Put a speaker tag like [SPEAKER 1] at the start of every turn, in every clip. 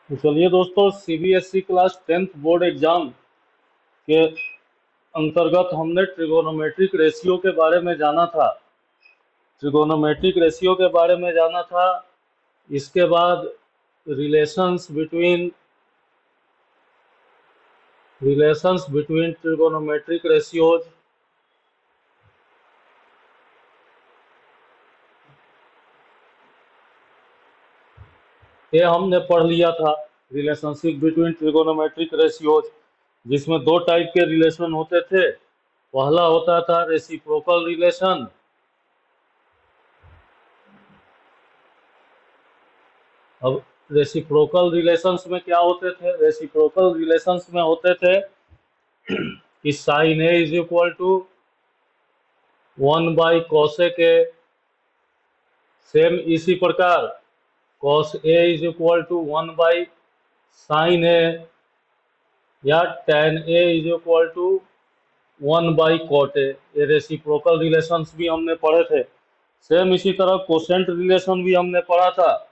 [SPEAKER 1] तो चलिए दोस्तों, CBSE class 10th board exam के अंतर्गत हमने ट्रिगोनोमेट्रिक रेशियो के बारे में जाना था। ट्रिगोनोमेट्रिक रेशियो के बारे में जाना था। इसके बाद रिलेशंस बिटवीन ट्रिगोनोमेट्रिक रेशियोज, ये हमने पढ़ लिया था। रिलेशनशिप बिटवीन ट्रिगोनोमेट्रिक रेशियोज, जिसमें दो टाइप के रिलेशन होते थे। पहला होता था रेसिप्रोकल रिलेशन। अब रेसिप्रोकल रिलेशंस में क्या होते थे? रेसिप्रोकल रिलेशंस में होते थे कि sine A is equal to 1/cosec a. Same इसी प्रकार cos a is equal to 1/sin a, या tan a is equal to 1/cot a. ये रेसिप्रोकल रिलेशंस भी हमने पढ़े थे। सेम इसी तरह कोसेंट रिलेशन भी हमने पढ़ा था।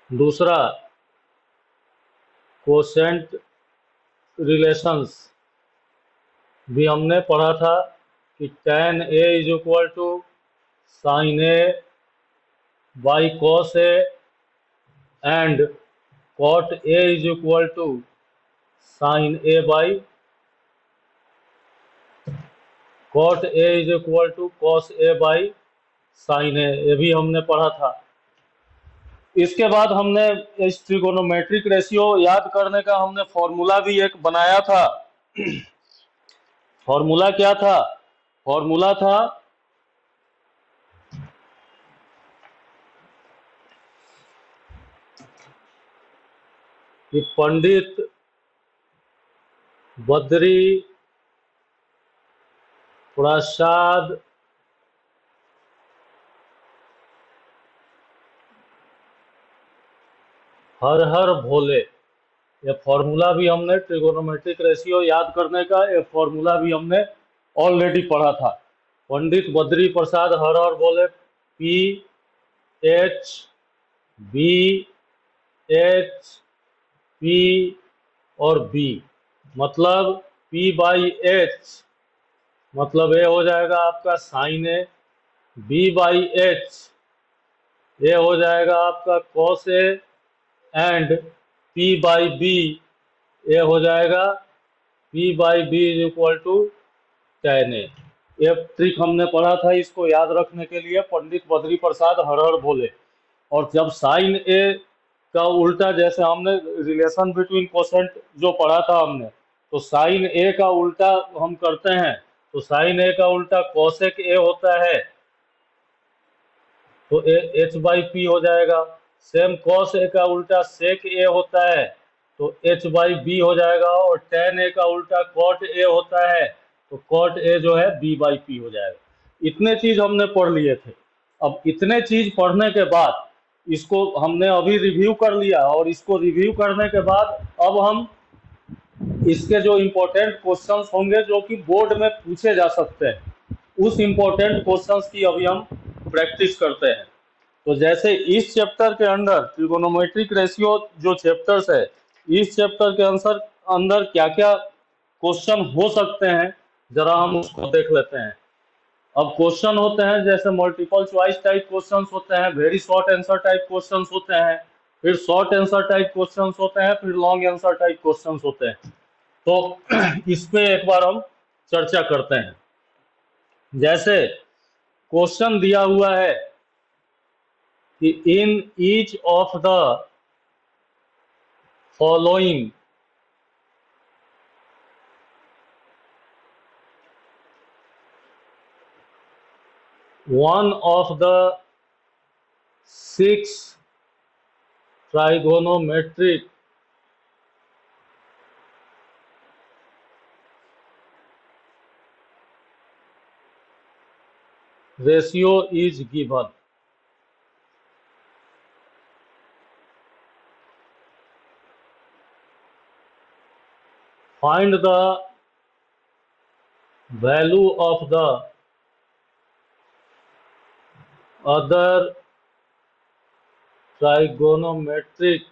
[SPEAKER 1] दूसरा कोसेंट रिलेशंस भी हमने पढ़ा था कि tan a is equal to sin a by cos a and cot a is equal to sin a by cot a is equal to cos a by sin a. ये भी हमने पढ़ा था। इसके बाद हमने इस ट्रिगोनोमेट्रिक रेशियो याद करने का हमने फॉर्मूला भी एक बनाया था। फॉर्मूला क्या था? फॉर्मूला था कि पंडित बद्री प्रसाद हर हर भोले। ये फॉर्मूला भी हमने ट्रिगोनोमेट्रिक रेशियो याद करने का, ये फॉर्मूला भी हमने ऑलरेडी पढ़ा था। Pandit Badri Prasad Har Har Bhole, P H B H P और बी, मतलब पी बाई एच मतलब ये हो जाएगा आपका sine A, B by H ये हो जाएगा आपका cos A, and P by B ये हो जाएगा P by B is equal to tan A. ये ट्रिक हमने पढ़ा था, इसको याद रखने के लिए पंडित बद्री प्रसाद हर हर भोले। और जब साइन ए का उल्टा, जैसे हमने रिलेशन बिटवीन कोसेंट जो पढ़ा था हमने, तो साइन ए का उल्टा हम करते हैं, तो साइन ए का उल्टा कोसेक ए होता है, तो एच बाई पी हो जाएगा। सेम कॉस ए का उल्टा सेक ए होता है, तो एच बाई बी हो जाएगा। और टेन ए का उल्टा कॉट ए होता है, तो कॉट ए जो है बी बाई पी हो जाएगा। इतने चीज हमने पढ़ लिए थे। अब इतने चीज पढ़ने के बाद इसको हमने अभी रिव्यू कर लिया, और इसको रिव्यू करने के बाद अब हम इसके जो इम्पोर्टेंट क्वेश्चंस होंगे जो कि बोर्ड में पूछे जा सकते हैं, उस इम्पोर्टेंट क्वेश्चंस की अभी हम प्रैक्टिस करते हैं। तो जैसे इस चैप्टर के अंदर ट्रिगोनोमेट्रिक रेशियो जो चैप्टर्स है, इस चैप्टर के आंसर अंदर क्या क्या क्वेश्चन हो सकते हैं, जरा हम उसको देख लेते हैं। अब क्वेश्चन होते हैं जैसे मल्टीपल चॉइस टाइप क्वेश्चंस होते हैं, very short answer type questions होते हैं, फिर शॉर्ट आंसर टाइप क्वेश्चंस होते हैं, फिर लॉन्ग आंसर टाइप क्वेश्चंस होते हैं। तो इस पे एक बार हम चर्चा करते हैं। जैसे क्वेश्चन दिया हुआ है कि in each of the following one of the 6 trigonometric ratio is given. Find the value of the other trigonometric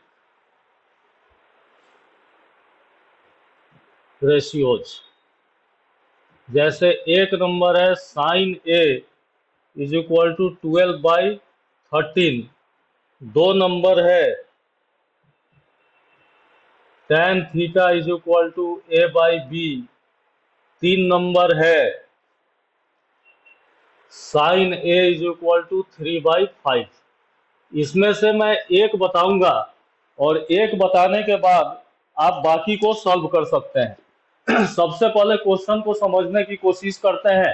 [SPEAKER 1] ratios. जैसे एक नंबर है sine A is equal to 12/13। दो नंबर है tan theta is equal to a/b। तीन number है sine A is equal to 3/5। इसमें से मैं एक बताऊंगा और एक बताने के बाद आप बाकी को सॉल्व कर सकते हैं। सबसे पहले क्वेश्चन को समझने की कोशिश करते हैं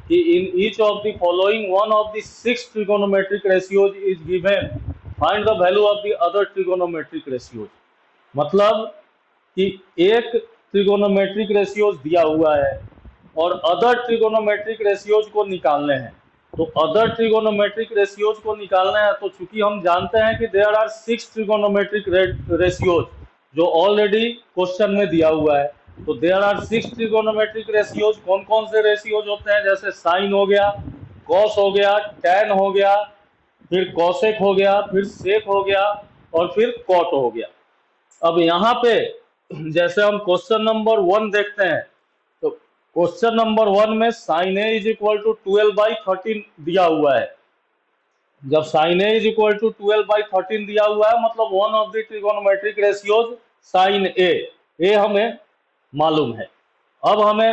[SPEAKER 1] कि in each of the following one of the 6 trigonometric ratios is given, find the value of the other trigonometric ratios. मतलब कि एक ट्रिगोनोमेट्रिक रेशियोज दिया हुआ है और अदर ट्रिगोनोमेट्रिक रेशियोज को निकालने हैं। तो अदर ट्रिगोनोमेट्रिक रेशियोज को निकालना है तो चूंकि हम जानते हैं कि देयर आर 6 ट्रिगोनोमेट्रिक रेशियोज जो ऑलरेडी क्वेश्चन में दिया हुआ है, तो देयर आर 6 ट्रिगोनोमेट्रिक रेशियोज। कौन कौन से रेशियोज होते हैं? जैसे साइन हो गया, कॉस हो गया, टैन हो गया, फिर कॉसेक हो गया, फिर सेक हो गया और फिर कॉट हो गया। अब यहाँ पे जैसे हम क्वेश्चन नंबर 1 देखते हैं तो क्वेश्चन नंबर 1 में sine A is equal to 12/13 दिया हुआ है। जब sine A is equal to 12/13 दिया हुआ है मतलब one of the trigonometric ratios sine A हमें मालूम है। अब हमें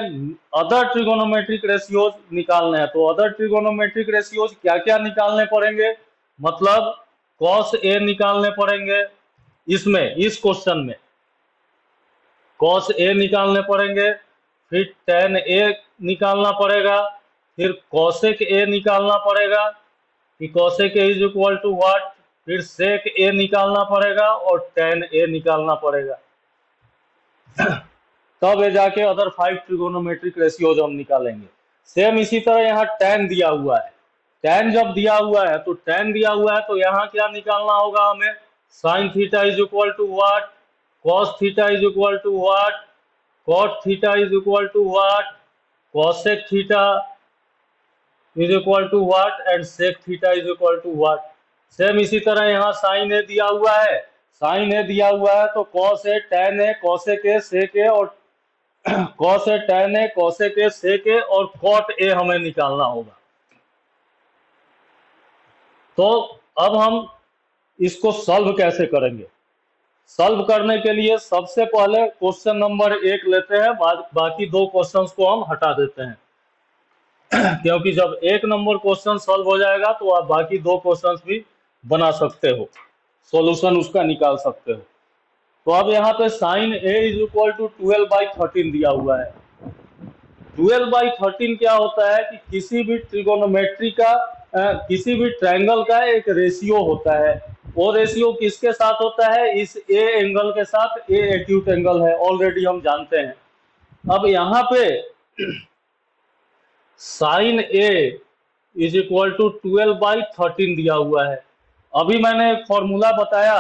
[SPEAKER 1] अदर ट्रिगोनोमेट्रिक रेशियोज निकालने हैं। तो अदर ट्रिगोनोमेट्रिक रेशियोज क्या क्या निकालने पड़ेंगे? मतलब कॉस ए निकालने पड़ेंगे, इसमें इस क्वेश्चन में कॉस ए निकालने पड़ेंगे, फिर टेन ए निकालना पड़ेगा, फिर कॉसेक ए निकालना पड़ेगा कि cosec a is equal to what, फिर सेक ए निकालना पड़ेगा और टेन ए निकालना पड़ेगा। तब ये जाके अदर 5 ट्रिगोनोमेट्रिक रेशियोज हम निकालेंगे। सेम इसी तरह यहाँ टेन दिया हुआ है। टेन जब दिया हुआ है तो टेन दिया हुआ है तो यहाँ क्या निकालना होगा हमें? Sine theta is equal to what, cos theta is equal to what, cot theta is equal to what, cosec theta is equal to what and sec theta is equal to what। Same इसी तरह यहाँ sign ए दिया हुआ है, sine ए दिया हुआ है तो cos ए, tan ए, cosec ए, sec ए और cos ए, tan ए, cosec ए, sec ए और cot ए हमें निकालना होगा। तो अब हम इसको सॉल्व कैसे करेंगे? सॉल्व करने के लिए सबसे पहले क्वेश्चन नंबर 1 लेते हैं, बाकी दो क्वेश्चंस को हम हटा देते हैं क्योंकि जब एक नंबर क्वेश्चन सॉल्व हो जाएगा तो आप बाकी दो क्वेश्चंस भी बना सकते हो, सॉल्यूशन उसका निकाल सकते हो। तो अब यहाँ पे sine A is equal to 12/13 दिया हुआ है। 12/13 क्या होता है कि किसी भी ट्रिगोनोमेट्री का किसी भी ट्रायंगल का एक रेशियो होता है। वो रेशियो किसके साथ होता है? इस ए एंगल के साथ। ए एक्यूट एंगल है, ऑलरेडी हम जानते हैं। अब यहाँ पे sine A is equal to 12/13 दिया हुआ है। अभी मैंने एक फॉर्मूला बताया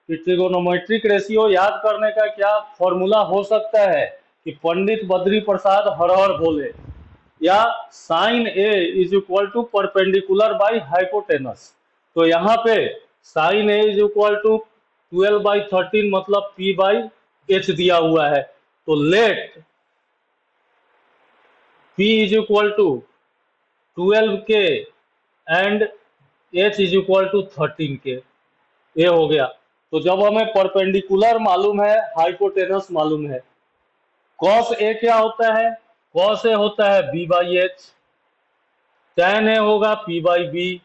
[SPEAKER 1] कि ट्रिगोनोमेट्रिक रेशियो याद करने का क्या फॉर्मूला हो सकता है कि पंडित बद्री प्रसाद हर हर बोले, या sine A is equal to perpendicular by hypotenuse. तो यहाँ पे sine A is equal to 12/13 मतलब p/h दिया हुआ है। तो let p is equal to 12k and h is equal to 13k। ये हो गया। तो जब हमें परपेंडिकुलर मालूम है, हाइपोटेनस मालूम है, कॉस ए क्या होता है? कॉस ए होता है b/h, tan ए होगा p/b।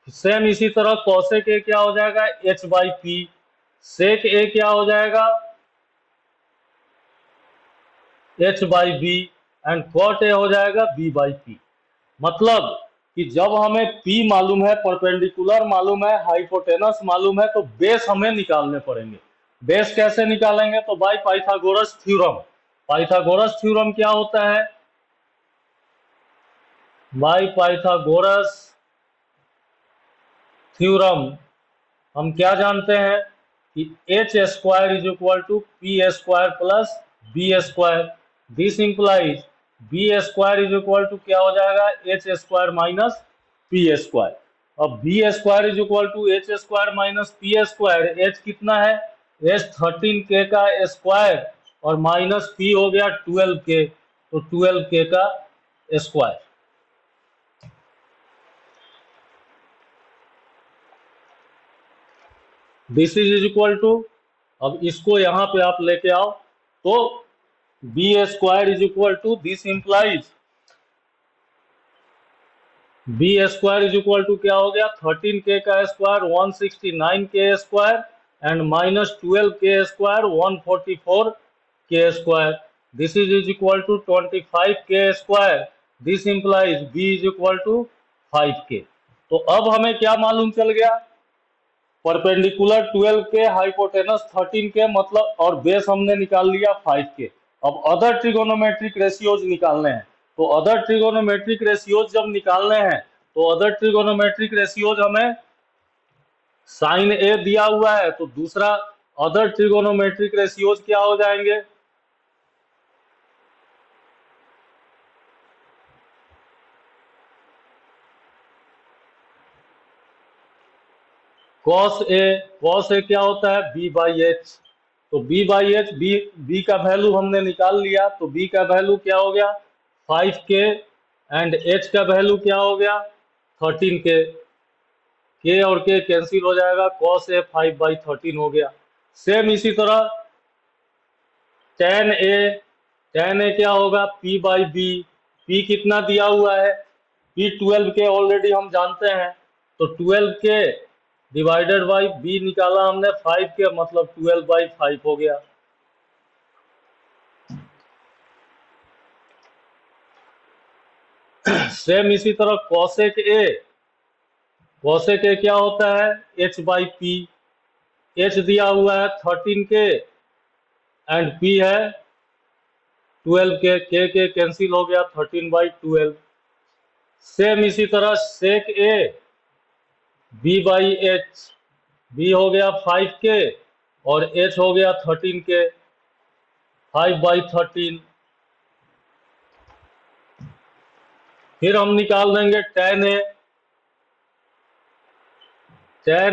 [SPEAKER 1] सेम इसी तरह कॉसेक ए क्या हो जाएगा? h/p। सेक ए क्या हो जाएगा? h/b एंड कॉट ए हो जाएगा b/p। मतलब कि जब हमें p मालूम है, परपेंडिकुलर मालूम है, हाइपोटेनस मालूम है, तो बेस हमें निकालने पड़ेंगे। बेस कैसे निकालेंगे? तो bye Pythagoras theorem. Pythagoras theorem क्या होता है? बाय पाइथागोरस थ्योरम हम क्या जानते हैं कि h² is equal to p² plus b²। This implies b² is equal to क्या हो जाएगा? h² minus p²। अब b square is equal to h square minus P square. H कितना है, एच 13k का स्क्वायर और माइनस पी हो गया 12k, तो 12k का square. This is equal to, अब इसको यहां पे आप लेके आओ तो b square is equal to, this implies b square is equal to क्या हो गया, 13k का square 169k square and minus 12k square 144k square. This is equal to 25k square. This implies b is equal to 5k। तो अब हमें क्या मालूम चल गया, परपेंडिकुलर 12k, हाइपोटेनस 13k, मतलब और बेस हमने निकाल लिया 5k। अब अदर ट्रिगोनोमेट्रिक रेशियोज निकालने हैं। तो अदर ट्रिगोनोमेट्रिक रेशियोज जब निकालने हैं तो अदर ट्रिगोनोमेट्रिक रेशियोज हमें साइन ए दिया हुआ है, तो दूसरा अदर ट्रिगोनोमेट्रिक रेशियोज क्या हो जाएंगे, कॉस ए क्या होता है, बी बाई एच। तो बी बाई एच, बी का वैल्यू हमने निकाल लिया, तो बी का वैल्यू क्या हो गया 5k एंड एच का वैल्यू क्या हो गया 13k। के और के कैंसिल हो जाएगा, कॉस ए 5/13 हो गया। सेम इसी तरह टेन ए क्या होगा, पी बाई बी। पी कितना दिया हुआ है, पी 12k ऑलरेडी हम जानते हैं, तो 12k डिवाइडेड बाई बी निकाला हमने 5k, मतलब 12/5 हो गया। सेम इसी तरह कॉसेक ए क्या होता है, एच बाई पी। एच दिया हुआ है 13k एंड पी है 12k, के कैंसिल हो गया 13/12। सेम इसी तरह sec A B by H, B हो गया 5k और एच हो गया 13k, 5/13। फिर हम निकाल देंगे tan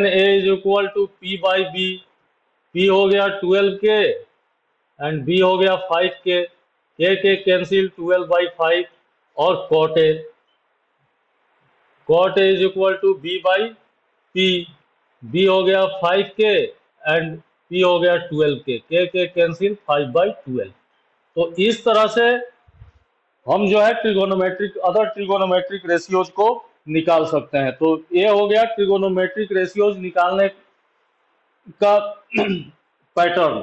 [SPEAKER 1] a is equal to p by b. P हो गया 12k एंड बी हो गया 5k, के कैंसिल 12/5। और cot a is equal to b by p. B हो गया 5k एंड पी हो गया 12k, के कैंसिल 5/12। तो इस तरह से हम जो है ट्रिगोनोमेट्रिक, अदर ट्रिगोनोमेट्रिक रेशियोज को निकाल सकते हैं। तो ये हो गया ट्रिगोनोमेट्रिक रेशियोज निकालने का पैटर्न,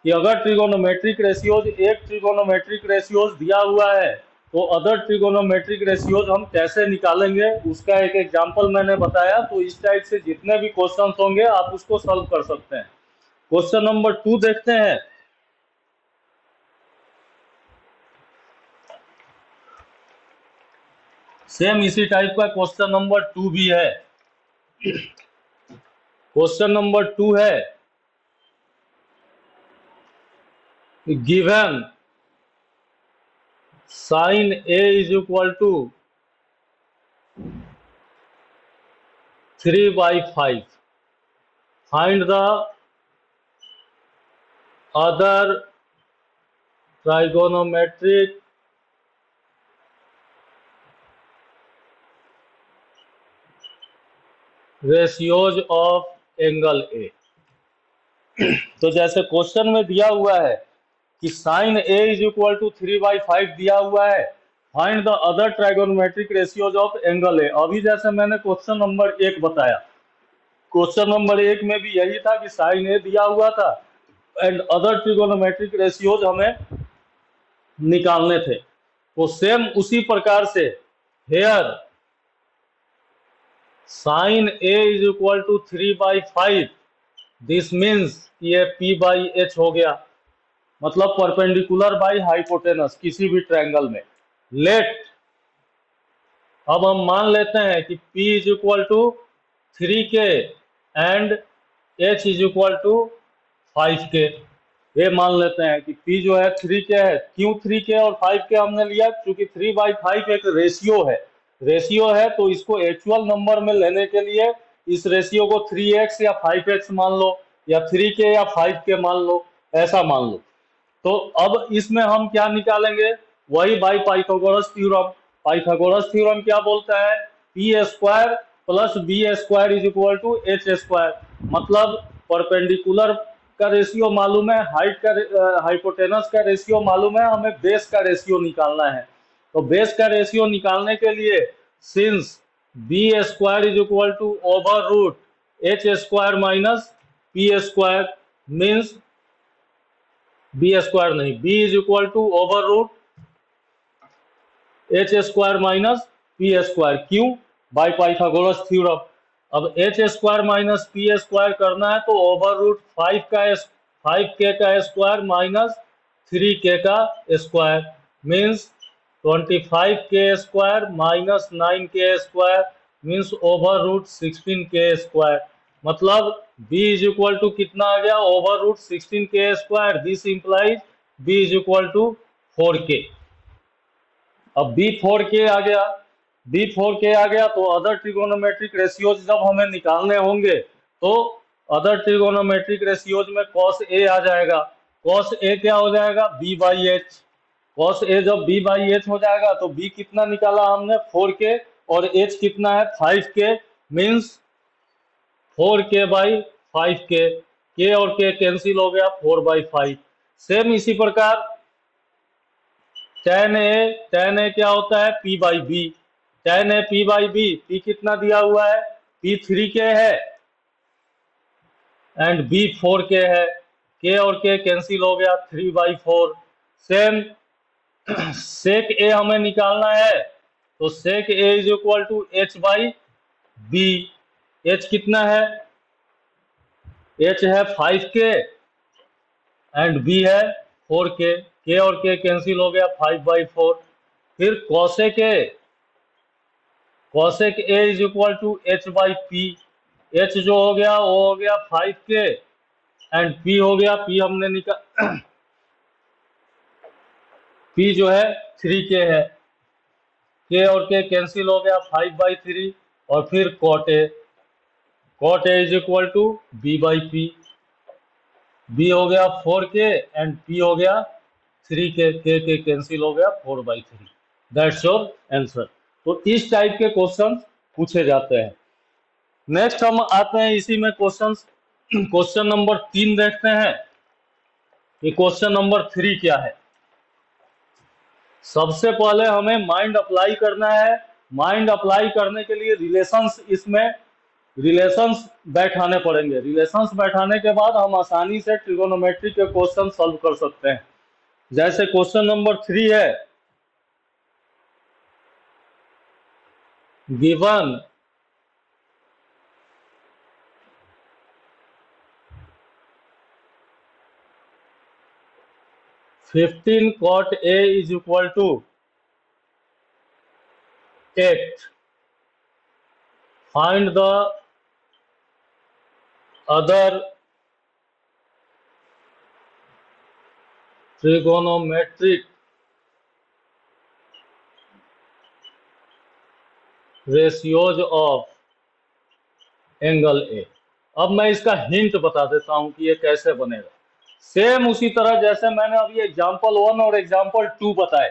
[SPEAKER 1] कि अगर ट्रिगोनोमेट्रिक रेशियोज, एक ट्रिगोनोमेट्रिक रेशियोज दिया हुआ है तो अदर ट्रिगोनोमेट्रिक रेशियोज हम कैसे निकालेंगे, उसका एक एग्जांपल मैंने बताया। तो इस टाइप से जितने भी क्वेश्चंस होंगे आप उसको सॉल्व कर सकते हैं। क्वेश्चन नंबर 2 देखते हैं। सेम इसी टाइप का क्वेश्चन नंबर 2 भी है। क्वेश्चन नंबर 2 है, given sine A is equal to 3/5, find the other trigonometric ratios of angle a. तो जैसे क्वेश्चन में दिया हुआ है कि sine A is equal to 3/5 दिया हुआ है, find the other trigonometric ratios of angle a. अभी जैसे मैंने क्वेश्चन नंबर 1 बताया, क्वेश्चन नंबर 1 में भी यही था कि साइन ए दिया हुआ था एंड अदर ट्रिगोनोमेट्रिक रेशियोज हमें निकालने थे। तो सेम उसी प्रकार से here sine A is equal to 3/5, this means ये पी बाई एच हो गया, मतलब परपेंडिकुलर बाई हाइपोटेनस किसी भी ट्रायंगल में। लेट, अब हम मान लेते हैं कि P is equal to 3k and H is equal to 5k। ये मान लेते हैं कि P जो है 3k है। क्यों 3k और 5k हमने लिया, क्योंकि 3/5 एक रेशियो है। रेशियो है तो इसको एक्चुअल नंबर में लेने के लिए इस रेशियो को 3x या 5x मान लो, या 3k या 5k मान लो, ऐसा मान लो। तो अब इसमें हम क्या निकालेंगे, वही by Pythagoras theorem. Pythagoras theorem क्या बोलता है, p square plus B square is equal to h square. मतलब परपेंडिकुलर का रेशियो मालूम है, हाइट का हाइपोटेनस का रेशियो मालूम है, हमें बेस का रेशियो निकालना है। तो बेस का रेशियो निकालने के लिए since B square is equal to over root H square minus P square, means B square नहीं, B is equal to over root H square minus P square. क्यों, बाय पाइथागोरस थ्योरम। अब H square minus P square करना है तो over root 5k का square minus 3k का square, means 25k square minus 9k square, means over root 16k square. मतलब b is equal to कितना आ गया, over root 16k square. This implies b is equal to 4k। अब b 4k आ गया, b 4k आ गया तो other trigonometric ratios जब हमें निकालने होंगे तो अदर ट्रिगोनोमेट्रिक रेशियोज में cos a आ जाएगा। cos a क्या हो जाएगा, b by H. cos a जब b बाई एच हो जाएगा तो b कितना निकाला हमने, 4k, और h कितना है 5k, means 4k by 5k। k और k कैंसिल हो गया, 4/5। सेम इसी प्रकार tan a क्या होता है, p by b। tan a p by b, p कितना दिया हुआ है, p 3k है एंड b 4k है। k और k कैंसिल हो गया, 3/4। सेम sec a हमें निकालना है तो sec a is equal to h by b। h कितना है, h है 5k एंड b है 4k। k और k कैंसिल हो गया, 5/4। फिर cosec a is equal to h by p। h जो हो गया वो हो गया 5k एंड p हो गया, p हमने निकाल p जो है 3k है। k और k कैंसिल हो गया, 5/3। और फिर cot a is equal to b by p। b हो गया 4k एंड p हो गया 3k। k कैंसिल हो गया, 4/3। That's your answer. तो इस टाइप के क्वेश्चन पूछे जाते हैं। नेक्स्ट हम आते हैं इसी में क्वेश्चन नंबर 3 देखते हैं कि क्वेश्चन नंबर 3 क्या है। सबसे पहले हमें माइंड अप्लाई करना है। माइंड अप्लाई करने के लिए रिलेशंस बैठाने पड़ेंगे। रिलेशंस बैठाने के बाद हम आसानी से ट्रिगोनोमेट्री के क्वेश्चन सॉल्व कर सकते हैं। जैसे क्वेश्चन नंबर 3 है, given fifteen cot a is equal to 8, find the other trigonometric ratios of angle A. अब मैं इसका हिंट बता देता हूं कि ये कैसे बनेगा। सेम उसी तरह जैसे मैंने अभी एग्जाम्पल 1 और एग्जाम्पल 2 बताए,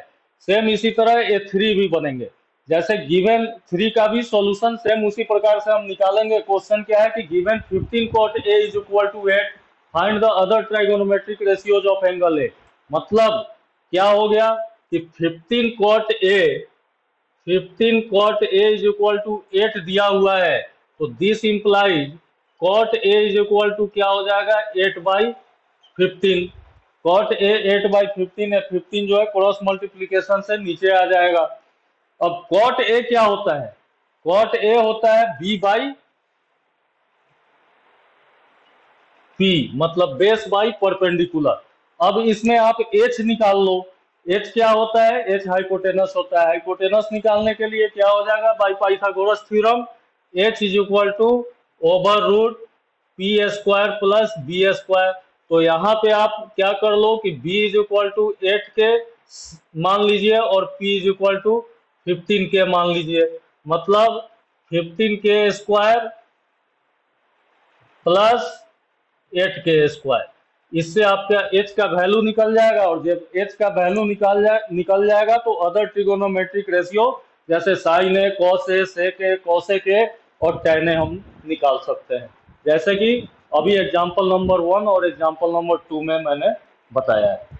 [SPEAKER 1] सेम इसी तरह ये 3 भी बनेंगे। जैसे गिवन 3 का भी सॉल्यूशन सेम उसी प्रकार से हम निकालेंगे। क्वेश्चन क्या है कि given 15 cot a is equal to 8, find the other trigonometric ratios of angle A. मतलब क्या हो गया कि 15 cot a is equal to 8 दिया हुआ है, तो this implies cot a is equal to क्या हो जाएगा, 8/15। cot a 8/15 है, 15 जो है क्रॉस मल्टीप्लीकेशन से नीचे आ जाएगा। अब cot a क्या होता है, cot a होता है b बाई p, मतलब बेस बाई परपेंडिकुलर। अब इसमें आप h निकाल लो। h क्या होता है, h हाइपोटेनस होता है। हाइपोटेनस निकालने के लिए क्या हो जाएगा, by Pythagoras theorem h is equal to over root P square plus B square. तो यहाँ पे आप क्या कर लो कि b इज इक्वल टू 8 के मान लीजिए और p is equal to 15k मान लीजिए, मतलब 15k square plus 8k square. इससे आपका h का वैल्यू निकल जाएगा, और जब h का वैल्यू निकल जाएगा तो अदर ट्रिगोनोमेट्रिक रेशियो जैसे sine A, cos A, sec A, cosec A और टैन ए हम निकाल सकते हैं, जैसे कि अभी एग्जांपल नंबर 1 और एग्जांपल नंबर 2 में मैंने बताया है।